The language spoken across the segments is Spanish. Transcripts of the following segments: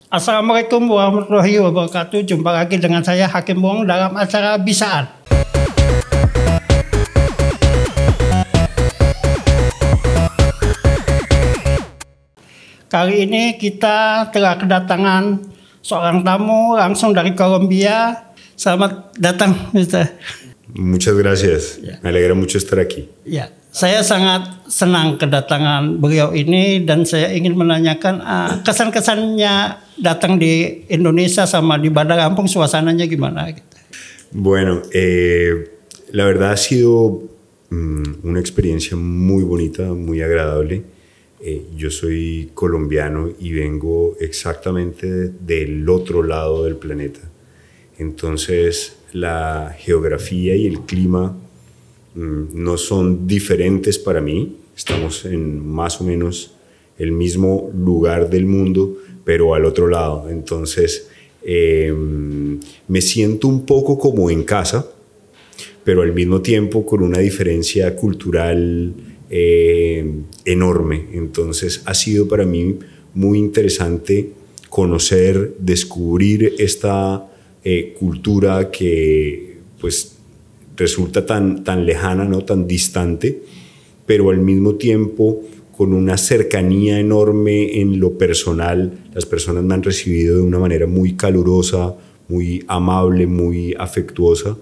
Assalamualaikum warahmatullahi wabarakatuh. Jumpa lagi dengan saya Hakim Wong dalam acara Bisaan. Kali ini kita telah kedatangan seorang tamu langsung dari Kolombia. Selamat datang, Mr. Muchas gracias. Me alegra mucho estar aquí. Ya, saya sangat senang kedatangan beliau ini dan saya ingin menanyakan kesan-kesannya datang di Indonesia sama di Bandar Lampung, suasananya gimana gitu. Bueno, la verdad ha sido una experiencia muy bonita, muy agradable. Yo soy colombiano y vengo exactamente del otro lado del planeta. Entonces, la geografía y el clima no son diferentes para mí. Estamos en más o menos el mismo lugar del mundo, pero al otro lado. Entonces, me siento un poco como en casa, pero al mismo tiempo con una diferencia cultural enorme. Entonces, ha sido para mí muy interesante conocer, descubrir esta cultura que pues resulta tan lejana, ¿no? Tan distante, pero al mismo tiempo con una cercanía enorme en lo personal. Las personas me han recibido de una manera muy calurosa, muy amable, muy afectuosa,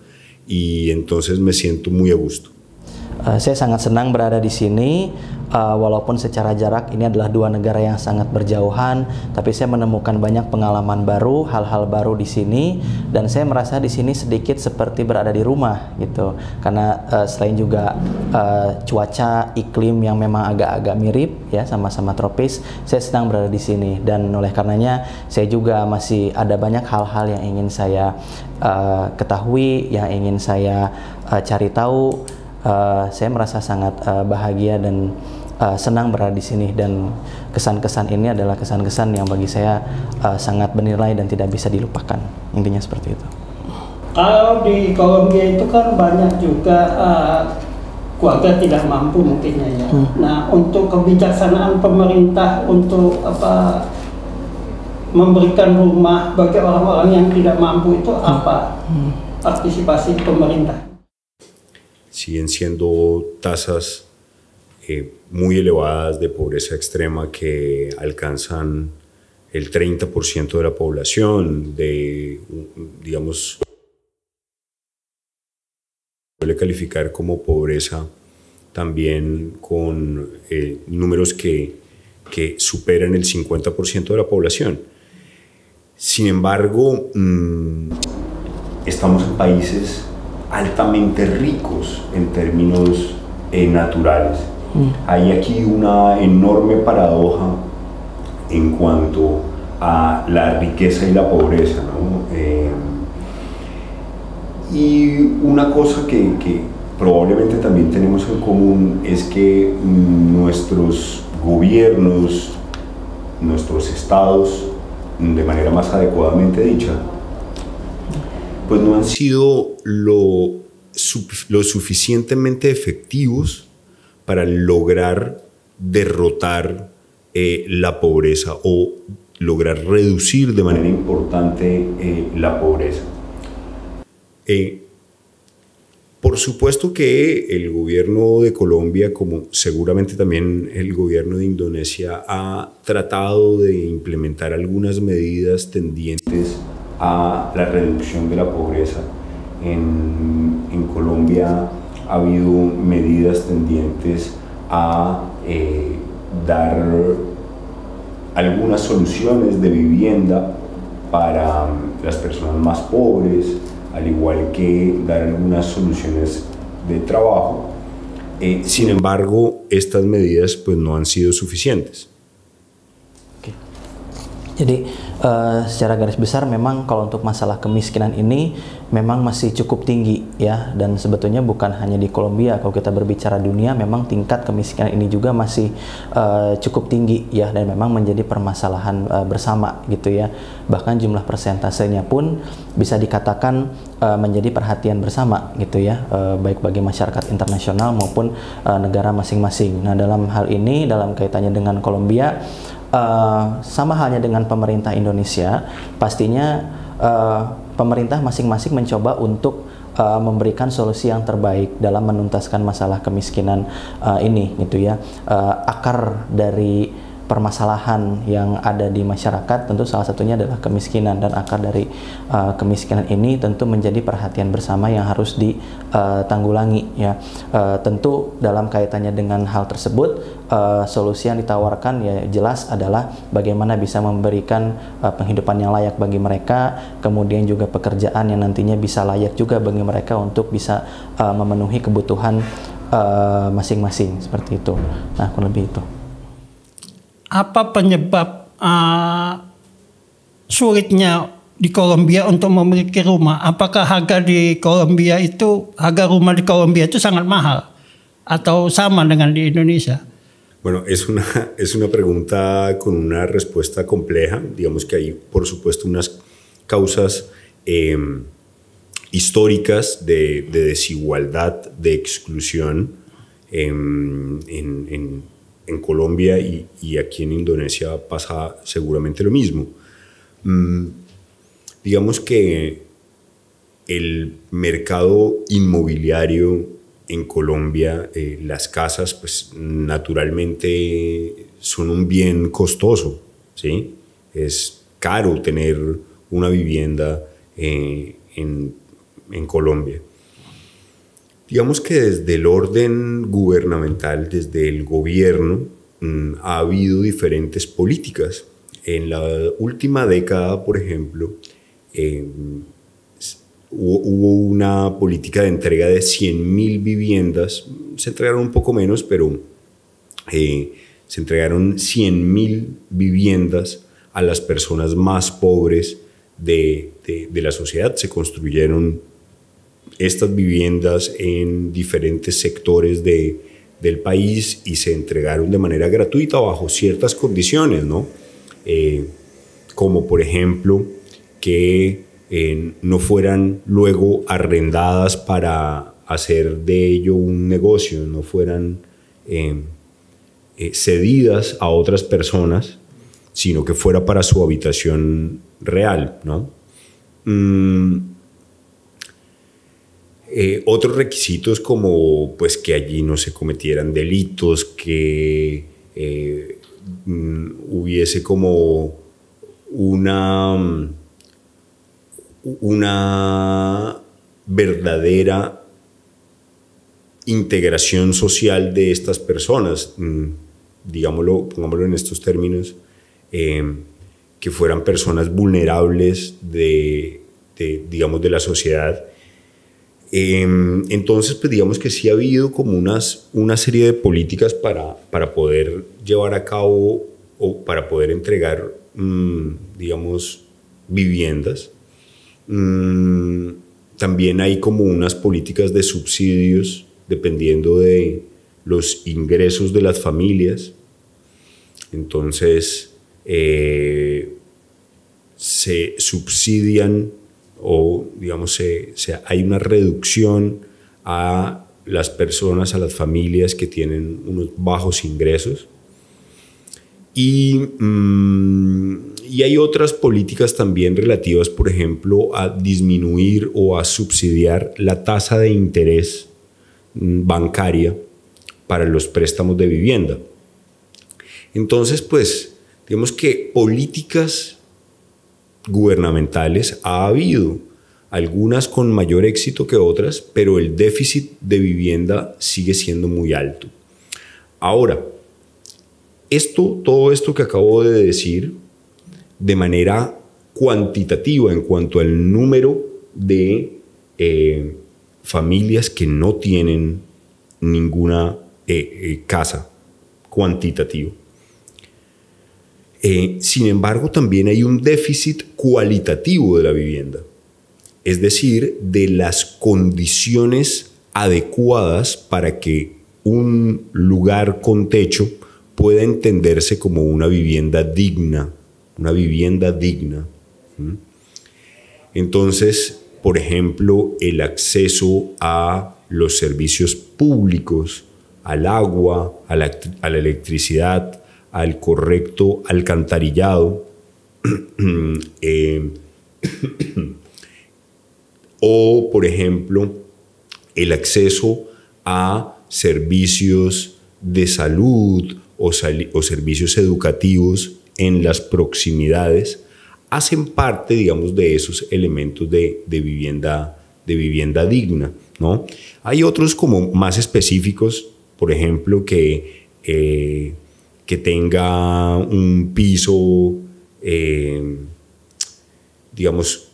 y entonces me siento muy a gusto. Saya sangat senang berada di sini, walaupun secara jarak ini adalah dua negara yang sangat berjauhan, tapi saya menemukan banyak pengalaman baru, hal-hal baru di sini, dan saya merasa di sini sedikit seperti berada di rumah gitu. Karena selain juga cuaca, iklim yang memang agak-agak mirip ya, sama-sama tropis, saya senang berada di sini, dan oleh karenanya saya juga masih ada banyak hal-hal yang ingin saya ketahui, yang ingin saya cari tahu. Saya merasa sangat bahagia dan senang berada di sini, dan kesan-kesan ini adalah kesan-kesan yang bagi saya sangat bernilai dan tidak bisa dilupakan. Intinya seperti itu. Kalau di Kolombia itu kan banyak juga keluarga tidak mampu mungkinnya ya. Nah, untuk kebijaksanaan pemerintah untuk memberikan rumah bagi orang-orang yang tidak mampu itu apa partisipasi pemerintah? Siguen siendo tasas muy elevadas de pobreza extrema que alcanzan el 30% de la población, digamos, suele calificar como pobreza también con números que superan el 50% de la población. Sin embargo, estamos en países altamente ricos en términos naturales. Hay aquí una enorme paradoja en cuanto a la riqueza y la pobreza, ¿no? Y una cosa que probablemente también tenemos en común es que nuestros gobiernos, nuestros estados, de manera más adecuadamente dicha, pues no han sido lo suficientemente efectivos para lograr derrotar la pobreza o lograr reducir de manera importante la pobreza. Por supuesto que el gobierno de Colombia, como seguramente también el gobierno de Indonesia, ha tratado de implementar algunas medidas tendientes a la reducción de la pobreza. En Colombia ha habido medidas tendientes a dar algunas soluciones de vivienda para las personas más pobres, al igual que dar algunas soluciones de trabajo. Sin embargo, estas medidas pues, no han sido suficientes. Jadi secara garis besar memang kalau untuk masalah kemiskinan ini memang masih cukup tinggi ya, dan sebetulnya bukan hanya di Kolombia. Kalau kita berbicara dunia, memang tingkat kemiskinan ini juga masih cukup tinggi ya, dan memang menjadi permasalahan bersama gitu ya. Bahkan jumlah persentasenya pun bisa dikatakan menjadi perhatian bersama gitu ya, baik bagi masyarakat internasional maupun negara masing-masing. Nah, dalam hal ini, dalam kaitannya dengan Kolombia, sama halnya dengan pemerintah Indonesia, pastinya pemerintah masing-masing mencoba untuk memberikan solusi yang terbaik dalam menuntaskan masalah kemiskinan ini, gitu ya. Akar dari permasalahan yang ada di masyarakat tentu salah satunya adalah kemiskinan, dan akar dari kemiskinan ini tentu menjadi perhatian bersama yang harus ditanggulangi, ya. Tentu dalam kaitannya dengan hal tersebut, solusi yang ditawarkan ya jelas adalah bagaimana bisa memberikan penghidupan yang layak bagi mereka, kemudian juga pekerjaan yang nantinya bisa layak juga bagi mereka untuk bisa memenuhi kebutuhan masing-masing, seperti itu. Nah, kurang lebih itu. Apa penyebab sulitnya di Kolombia untuk memiliki rumah? Apakah harga rumah di Kolombia itu sangat mahal atau sama dengan di Indonesia? Bueno, es una pregunta con una respuesta compleja. Digamos que hay, por supuesto, unas causas históricas de desigualdad, de exclusión en Colombia y aquí en Indonesia pasa seguramente lo mismo. Digamos que el mercado inmobiliario en Colombia, las casas, pues naturalmente son un bien costoso, ¿sí? Es caro tener una vivienda en Colombia. Digamos que desde el orden gubernamental, desde el gobierno, ha habido diferentes políticas. En la última década, por ejemplo, hubo una política de entrega de 100.000 viviendas. Se entregaron un poco menos, pero se entregaron 100.000 viviendas a las personas más pobres de la sociedad. Se construyeron estas viviendas en diferentes sectores del país y se entregaron de manera gratuita bajo ciertas condiciones, ¿no? Como por ejemplo que no fueran luego arrendadas para hacer de ello un negocio, no fueran cedidas a otras personas, sino que fuera para su habitación real, ¿no? Otros requisitos como pues que allí no se cometieran delitos, que hubiese como una verdadera integración social de estas personas, pongámoslo en estos términos, que fueran personas vulnerables de la sociedad. Entonces, pues digamos que sí ha habido como una serie de políticas para poder llevar a cabo o para poder entregar, viviendas. También hay como unas políticas de subsidios dependiendo de los ingresos de las familias. Entonces, se subsidian o hay una reducción a las personas, a las familias que tienen unos bajos ingresos. Y hay otras políticas también relativas, por ejemplo, a disminuir o a subsidiar la tasa de interés bancaria para los préstamos de vivienda. Entonces, pues, digamos que políticas gubernamentales ha habido, algunas con mayor éxito que otras, pero el déficit de vivienda sigue siendo muy alto. Ahora, todo esto que acabo de decir, de manera cuantitativa en cuanto al número de familias que no tienen ninguna casa, cuantitativo. Sin embargo, también hay un déficit cualitativo de la vivienda, es decir, de las condiciones adecuadas para que un lugar con techo pueda entenderse como una vivienda digna, Entonces, por ejemplo, el acceso a los servicios públicos, al agua, a la electricidad, al correcto alcantarillado, o, por ejemplo, el acceso a servicios de salud o servicios educativos en las proximidades, hacen parte, digamos, de esos elementos de vivienda digna, ¿no? Hay otros como más específicos, por ejemplo, que tenga un piso, digamos,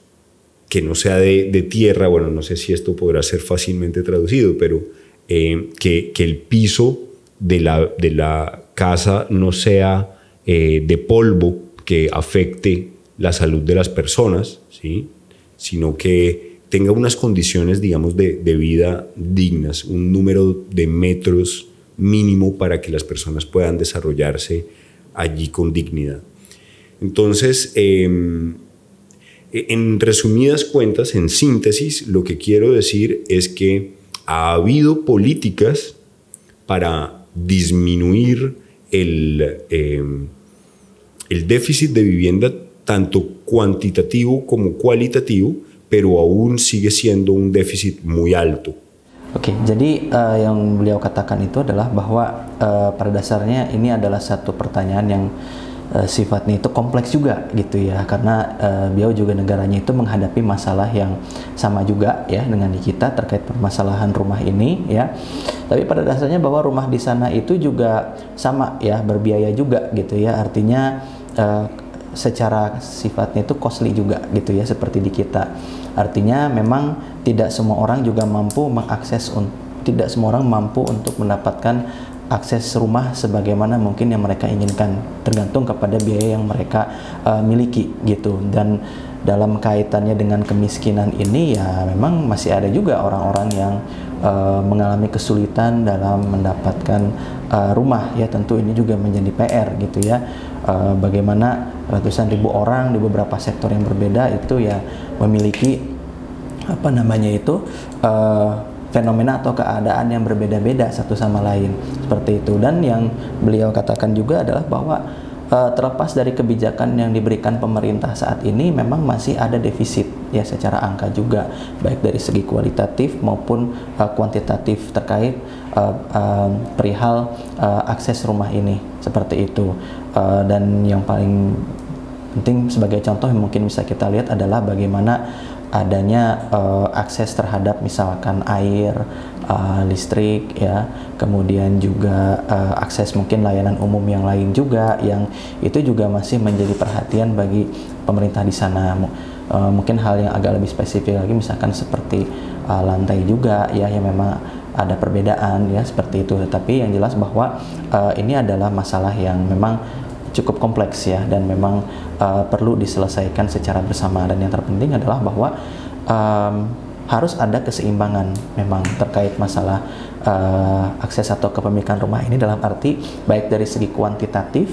que no sea de tierra. Bueno, no sé si esto podrá ser fácilmente traducido, pero que el piso de la casa no sea de polvo que afecte la salud de las personas, ¿sí? Sino que tenga unas condiciones, digamos, de vida dignas, un número de metros mínimo para que las personas puedan desarrollarse allí con dignidad. Entonces, en resumidas cuentas, en síntesis, lo que quiero decir es que ha habido políticas para disminuir el déficit de vivienda, tanto cuantitativo como cualitativo, pero aún sigue siendo un déficit muy alto. Oke, jadi yang beliau katakan itu adalah bahwa pada dasarnya ini adalah satu pertanyaan yang sifatnya itu kompleks juga gitu ya, karena beliau juga negaranya itu menghadapi masalah yang sama juga ya dengan di kita terkait permasalahan rumah ini ya. Tapi pada dasarnya bahwa rumah di sana itu juga sama ya, berbiaya juga gitu ya, artinya secara sifatnya itu costly juga gitu ya, seperti di kita. Artinya memang tidak semua orang juga mampu mengakses, tidak semua orang mampu untuk mendapatkan akses rumah sebagaimana mungkin yang mereka inginkan, tergantung kepada biaya yang mereka miliki gitu. Dan dalam kaitannya dengan kemiskinan ini ya memang masih ada juga orang-orang yang mengalami kesulitan dalam mendapatkan rumah ya. Tentu ini juga menjadi PR gitu ya, bagaimana ratusan ribu orang di beberapa sektor yang berbeda itu ya memiliki apa namanya itu fenomena atau keadaan yang berbeda-beda satu sama lain seperti itu. Dan yang beliau katakan juga adalah bahwa terlepas dari kebijakan yang diberikan pemerintah saat ini memang masih ada defisit ya secara angka juga, baik dari segi kualitatif maupun kuantitatif terkait perihal akses rumah ini seperti itu. Dan yang paling penting sebagai contoh yang mungkin bisa kita lihat adalah bagaimana adanya akses terhadap misalkan air, listrik ya, kemudian juga akses mungkin layanan umum yang lain juga, yang itu juga masih menjadi perhatian bagi pemerintah di sana. Mungkin hal yang agak lebih spesifik lagi misalkan seperti lantai juga ya, yang memang ada perbedaan ya seperti itu. Tetapi yang jelas bahwa ini adalah masalah yang memang cukup kompleks ya, dan memang perlu diselesaikan secara bersama. Dan yang terpenting adalah bahwa harus ada keseimbangan memang terkait masalah akses atau kepemilikan rumah ini, dalam arti baik dari segi kuantitatif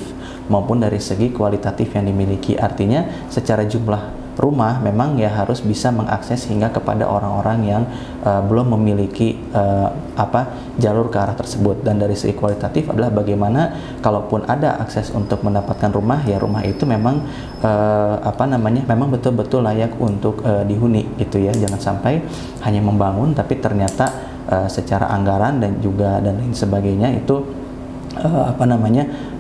maupun dari segi kualitatif yang dimiliki. Artinya secara jumlah rumah memang ya harus bisa mengakses hingga kepada orang-orang yang belum memiliki jalur ke arah tersebut. Dan dari segi kualitatif adalah bagaimana kalaupun ada akses untuk mendapatkan rumah, ya rumah itu memang memang betul-betul layak untuk dihuni gitu ya. Jangan sampai hanya membangun tapi ternyata secara anggaran dan lain sebagainya itu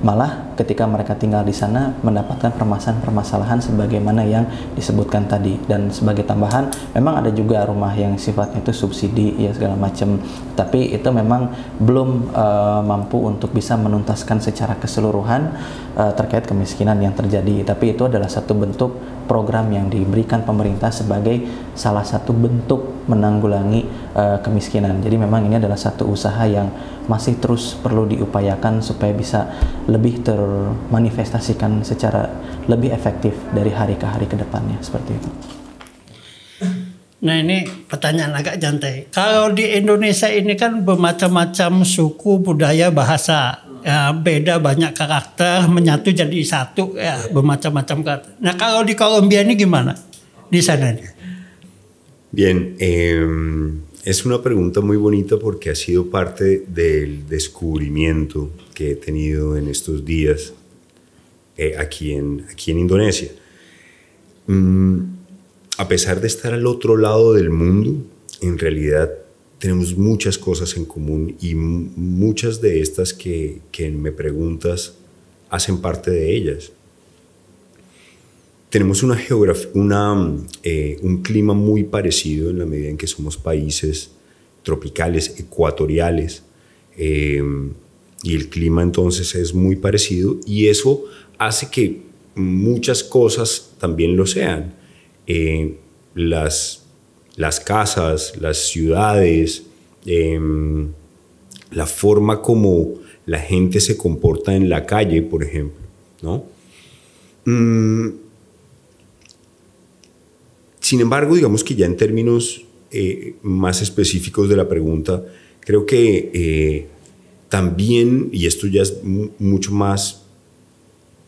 malah ketika mereka tinggal di sana mendapatkan permasalahan sebagaimana yang disebutkan tadi. Dan sebagai tambahan, memang ada juga rumah yang sifatnya itu subsidi ya segala macam, tapi itu memang belum mampu untuk bisa menuntaskan secara keseluruhan terkait kemiskinan yang terjadi. Tapi itu adalah satu bentuk program yang diberikan pemerintah sebagai salah satu bentuk menanggulangi kemiskinan. Jadi memang ini adalah satu usaha yang masih terus perlu diupayakan supaya bisa lebih termanifestasikan secara lebih efektif dari hari ke hari ke depannya, seperti itu. Nah, ini pertanyaan agak jantai. Kalau di Indonesia ini kan bermacam-macam suku, budaya, bahasa, ya, beda banyak karakter menyatu jadi satu ya, bermacam-macam karakter. Nah, kalau di Kolombia ini gimana di sana? Bien, Es una pregunta muy bonita porque ha sido parte del descubrimiento que he tenido en estos días aquí en Indonesia. A pesar de estar al otro lado del mundo, en realidad tenemos muchas cosas en común y muchas de estas que me preguntas hacen parte de ellas. Tenemos una geografía, un clima muy parecido en la medida en que somos países tropicales, ecuatoriales, y el clima entonces es muy parecido y eso hace que muchas cosas también lo sean. Las casas, las ciudades, la forma como la gente se comporta en la calle, por ejemplo, ¿no? Sin embargo, digamos que ya en términos más específicos de la pregunta, creo que también, y esto ya es mucho más,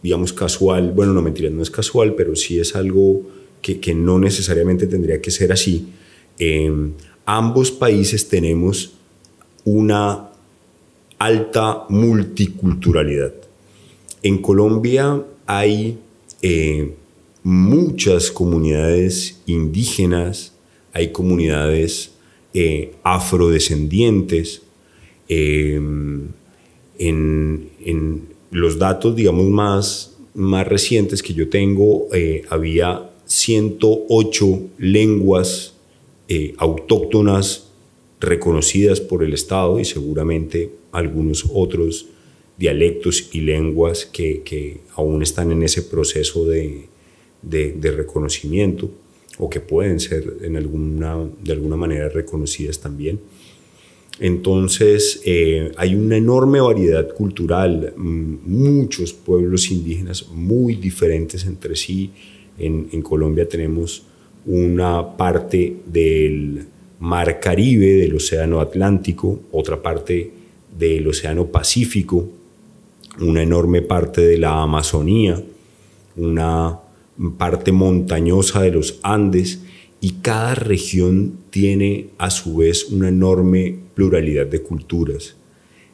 digamos, casual, bueno, no, mentira, no es casual, pero sí es algo que no necesariamente tendría que ser así. Ambos países tenemos una alta multiculturalidad. En Colombia hay muchas comunidades indígenas, hay comunidades afrodescendientes. En los datos, digamos, más recientes que yo tengo, había 108 lenguas autóctonas reconocidas por el Estado y seguramente algunos otros dialectos y lenguas que aún están en ese proceso de reconocimiento o que pueden ser de alguna manera reconocidas también. Entonces hay una enorme variedad cultural, muchos pueblos indígenas muy diferentes entre sí. En Colombia tenemos una parte del Mar Caribe, del Océano Atlántico, otra parte del Océano Pacífico, una enorme parte de la Amazonía, una parte montañosa de los Andes, y cada región tiene a su vez una enorme pluralidad de culturas.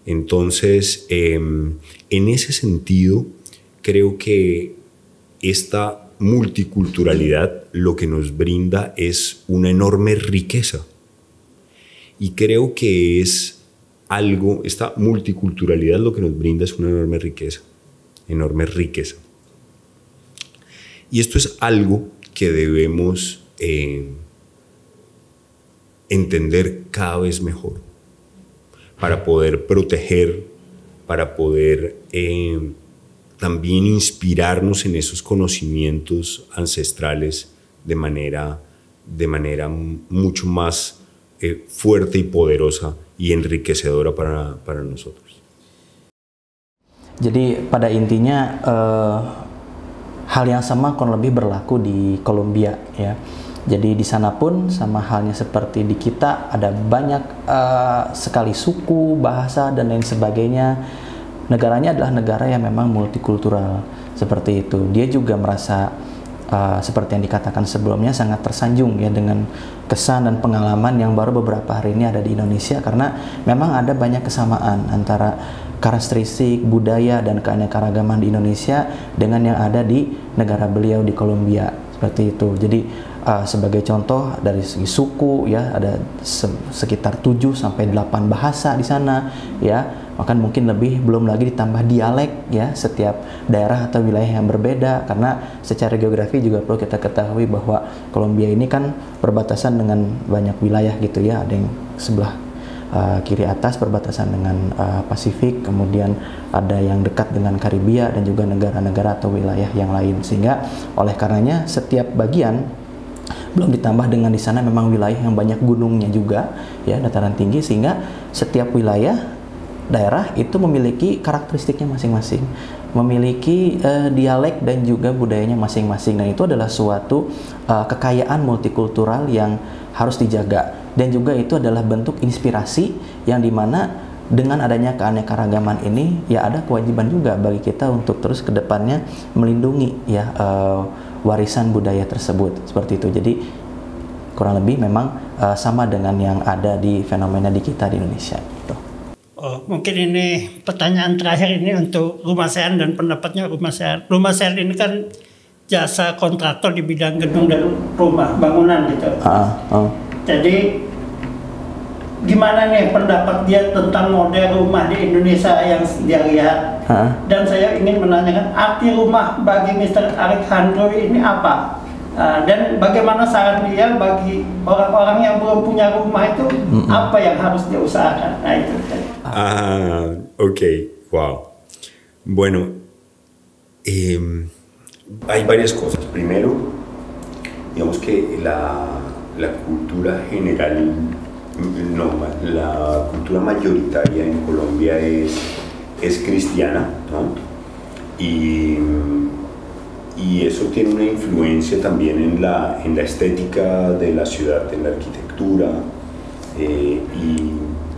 Entonces, en ese sentido, creo que esta multiculturalidad lo que nos brinda es una enorme riqueza. Y creo que es algo, esta multiculturalidad lo que nos brinda es una enorme riqueza, enorme riqueza. Y esto es algo que debemos entender cada vez mejor para poder proteger, para poder también inspirarnos en esos conocimientos ancestrales de manera mucho más fuerte y poderosa y enriquecedora para nosotros. Jadi pada intinya hal yang sama kurang lebih berlaku di Kolombia ya. Jadi di sana pun sama halnya seperti di kita, ada banyak sekali suku, bahasa dan lain sebagainya. Negaranya adalah negara yang memang multikultural seperti itu. Dia juga merasa seperti yang dikatakan sebelumnya sangat tersanjung ya dengan kesan dan pengalaman yang baru beberapa hari ini ada di Indonesia, karena memang ada banyak kesamaan antara karakteristik budaya dan keanekaragaman di Indonesia dengan yang ada di negara beliau di Kolombia seperti itu. Jadi sebagai contoh dari segi suku ya, ada sekitar 7 sampai 8 bahasa di sana ya. Bahkan mungkin lebih, belum lagi ditambah dialek ya, setiap daerah atau wilayah yang berbeda, karena secara geografi juga perlu kita ketahui bahwa Kolombia ini kan perbatasan dengan banyak wilayah gitu ya. Ada yang sebelah kiri atas perbatasan dengan Pasifik, kemudian ada yang dekat dengan Karibia dan juga negara-negara atau wilayah yang lain, sehingga oleh karenanya setiap bagian, belum ditambah dengan di sana memang wilayah yang banyak gunungnya juga ya, dataran tinggi, sehingga setiap wilayah daerah itu memiliki karakteristiknya masing-masing, memiliki dialek dan juga budayanya masing-masing, dan itu adalah suatu kekayaan multikultural yang harus dijaga, dan juga itu adalah bentuk inspirasi yang dimana dengan adanya keanekaragaman ini ya ada kewajiban juga bagi kita untuk terus ke depannya melindungi ya warisan budaya tersebut seperti itu. Jadi kurang lebih memang sama dengan yang ada di fenomena di kita di Indonesia gitu. Oh, mungkin ini pertanyaan terakhir ini untuk Rumah Sehat dan pendapatnya Rumah Sehat. Rumah Sehat ini kan jasa kontraktor di bidang gedung dan rumah bangunan gitu. Jadi gimana nih pendapat dia tentang model rumah di Indonesia yang dia lihat? Dan saya ingin menanyakan arti rumah bagi Mr. Alejandro ini apa? Dan bagaimana saran dia bagi orang-orang yang belum punya rumah itu apa yang harus dia usahakan? Nah itu. Ok, wow. Bueno, hay varias cosas. Primero, digamos que la cultura general, no, la cultura mayoritaria en Colombia es cristiana, ¿no? Y eso tiene una influencia también en la estética de la ciudad, en la arquitectura y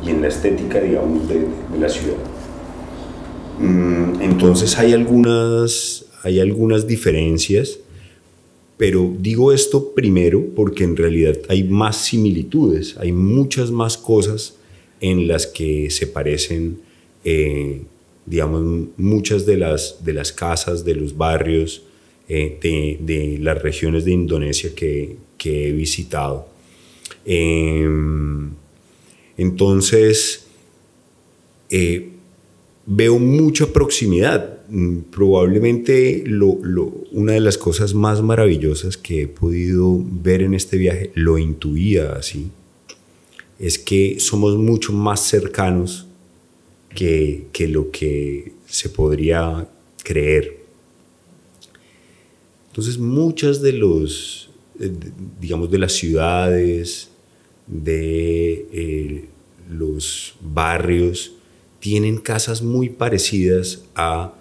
en la estética, digamos, de la ciudad. Entonces hay algunas diferencias, pero digo esto primero porque en realidad hay más similitudes, hay muchas más cosas en las que se parecen, digamos, muchas de las casas, de los barrios, de las regiones de Indonesia que he visitado. Entonces, veo mucha proximidad. Probablemente una de las cosas más maravillosas que he podido ver en este viaje, lo intuía así, es que somos mucho más cercanos que lo que se podría creer. Entonces, muchas de digamos, de las ciudades, de los barrios, tienen casas muy parecidas a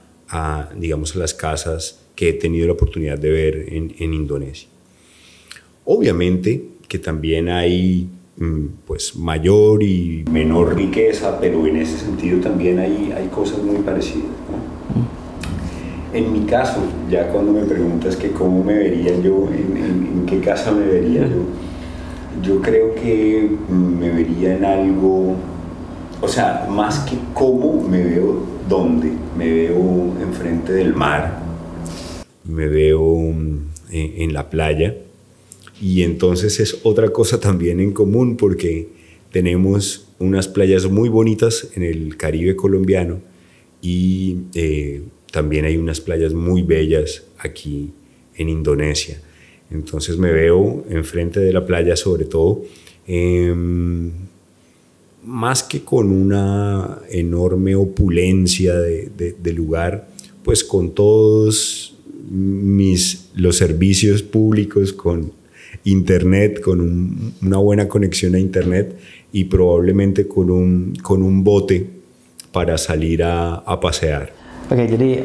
digamos, a las casas que he tenido la oportunidad de ver en Indonesia. Obviamente que también hay pues mayor y menor riqueza, pero en ese sentido también hay cosas muy parecidas, ¿no? En mi caso, ya cuando me preguntas que cómo me vería yo, en qué casa me vería yo creo que me vería en algo, o sea, más que cómo me veo, dónde. Me veo enfrente del mar, me veo en la playa, y entonces es otra cosa también en común porque tenemos unas playas muy bonitas en el Caribe colombiano y también hay unas playas muy bellas aquí en Indonesia. Entonces me veo enfrente de la playa, sobre todo, más que con una enorme opulencia de lugar, pues con todos los servicios públicos, con internet, con una buena conexión a internet y probablemente con un bote para salir a pasear. Oke, jadi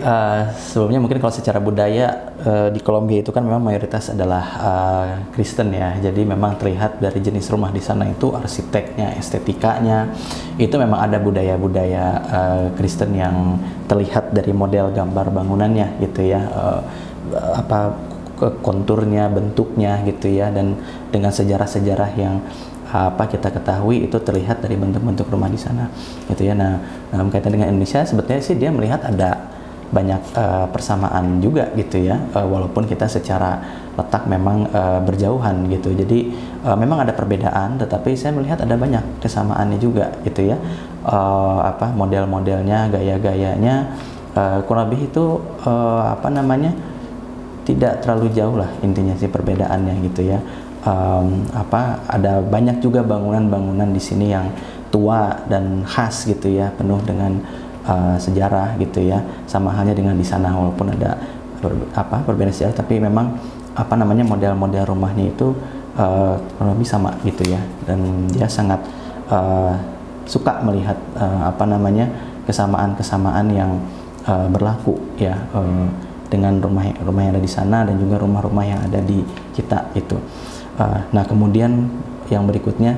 sebelumnya mungkin kalau secara budaya di Kolombia itu kan memang mayoritas adalah Kristen ya. Jadi memang terlihat dari jenis rumah di sana itu arsiteknya, estetikanya itu memang ada budaya-budaya Kristen yang terlihat dari model gambar bangunannya gitu ya, konturnya, bentuknya gitu ya, dan dengan sejarah-sejarah yang kita ketahui itu terlihat dari bentuk-bentuk rumah di sana gitu ya. Nah, dalam kaitan dengan Indonesia sebetulnya sih dia melihat ada banyak persamaan juga gitu ya, walaupun kita secara letak memang berjauhan gitu. Jadi memang ada perbedaan, tetapi saya melihat ada banyak kesamaannya juga gitu ya. Model-modelnya, gaya-gayanya kurang lebih itu tidak terlalu jauh lah intinya sih perbedaannya gitu ya. Ada banyak juga bangunan-bangunan di sini yang tua dan khas gitu ya, penuh dengan sejarah gitu ya, sama halnya dengan di sana walaupun ada perbedaan sejarah, tapi memang model-model rumahnya itu kurang lebih sama gitu ya, dan dia sangat suka melihat kesamaan-kesamaan yang berlaku ya dengan rumah yang ada di sana dan juga rumah-rumah yang ada di kita itu. Nah, kemudian yang berikutnya,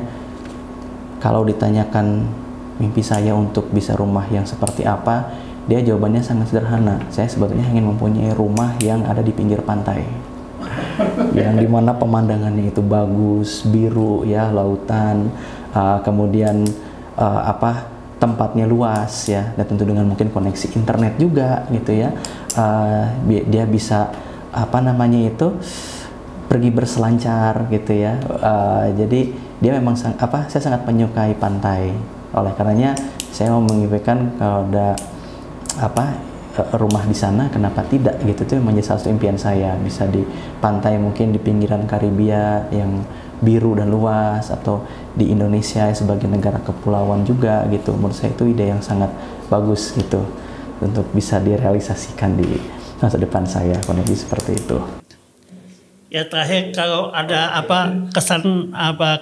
kalau ditanyakan mimpi saya untuk bisa rumah yang seperti apa, dia jawabannya sangat sederhana. Saya sebetulnya ingin mempunyai rumah yang ada di pinggir pantai. yang dimana pemandangannya itu bagus, biru ya, lautan, kemudian tempatnya luas ya, dan tentu dengan mungkin koneksi internet juga gitu ya. Dia bisa pergi berselancar gitu ya. Jadi dia memang saya sangat menyukai pantai. Oleh karenanya saya mau mengirimkan kalau ada rumah di sana, kenapa tidak gitu. Itu menjadi salah satu impian saya, bisa di pantai mungkin di pinggiran Karibia yang biru dan luas, atau di Indonesia sebagai negara kepulauan juga gitu. Menurut saya itu ide yang sangat bagus gitu untuk bisa direalisasikan di masa depan saya, kondisi seperti itu. Ya, terakhir kalau ada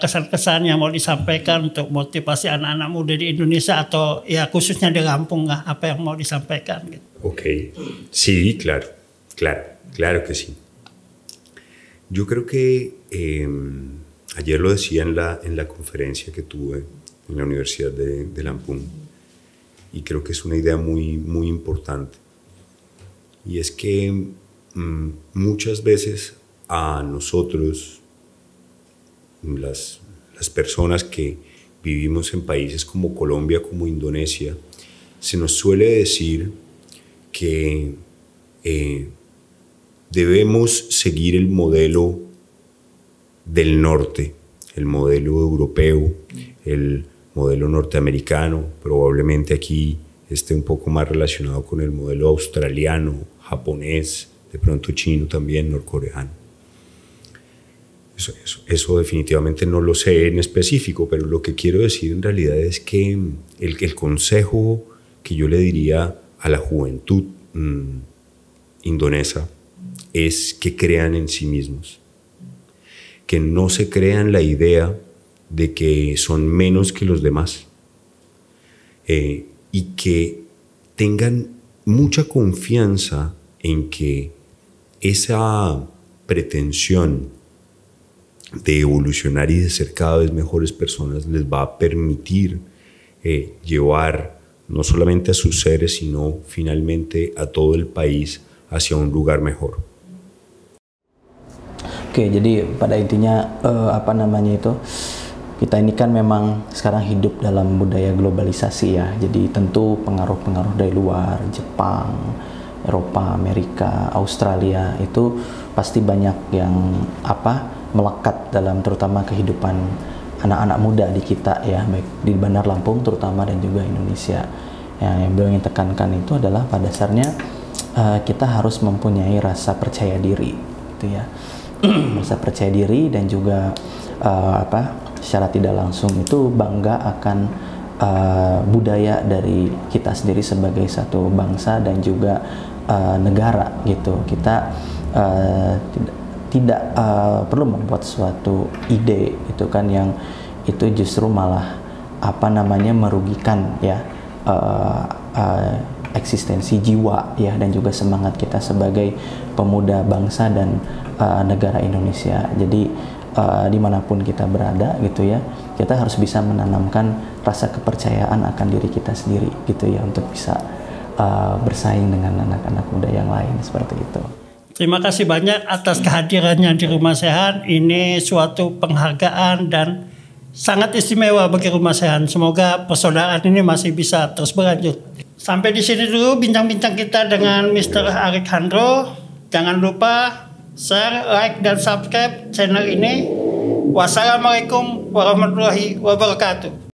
kesan-kesan yang mau disampaikan untuk motivasi anak-anak muda di Indonesia atau ya khususnya di Lampung, apa yang mau disampaikan gitu. Ok, sí, claro que sí. Yo creo que ayer lo decía en la conferencia que tuve en la Universidad de Lampung, y creo que es una idea muy importante, y es que muchas veces a nosotros, las personas que vivimos en países como Colombia, como Indonesia, se nos suele decir que debemos seguir el modelo del norte, el modelo europeo, el modelo norteamericano. Probablemente aquí esté un poco más relacionado con el modelo australiano, japonés, de pronto chino también, norcoreano. Eso definitivamente no lo sé en específico, pero lo que quiero decir en realidad es que el consejo que yo le diría a la juventud indonesa es que crean en sí mismos, que no se crean la idea de que son menos que los demás, y que tengan mucha confianza en que esa pretensión de evolucionar y de ser cada vez mejores personas les va a permitir llevar no solamente a sus seres, sino finalmente a todo el país hacia un lugar mejor. Oke, jadi pada intinya kita ini kan memang sekarang hidup dalam budaya globalisasi ya. Jadi tentu pengaruh-pengaruh dari luar, Jepang, Eropa, Amerika, Australia itu pasti banyak yang melekat dalam terutama kehidupan anak-anak muda di kita ya, baik di Bandar Lampung terutama dan juga Indonesia. Yang beliau ingin tekankan itu adalah pada dasarnya kita harus mempunyai rasa percaya diri gitu ya. Rasa percaya diri dan juga secara tidak langsung itu bangga akan budaya dari kita sendiri sebagai satu bangsa dan juga negara gitu. Kita tidak perlu membuat suatu ide itu kan yang itu justru malah merugikan ya eksistensi jiwa ya dan juga semangat kita sebagai pemuda bangsa dan negara Indonesia. Jadi dimanapun kita berada gitu ya, kita harus bisa menanamkan rasa kepercayaan akan diri kita sendiri gitu ya, untuk bisa bersaing dengan anak-anak muda yang lain seperti itu. Terima kasih banyak atas kehadirannya di Rumah Sehat. Ini suatu penghargaan dan sangat istimewa bagi Rumah Sehat. Semoga persaudaraan ini masih bisa terus berlanjut. Sampai di sini dulu bincang-bincang kita dengan Mr. Arik Handro. Jangan lupa share, like, dan subscribe channel ini. Wassalamualaikum warahmatullahi wabarakatuh.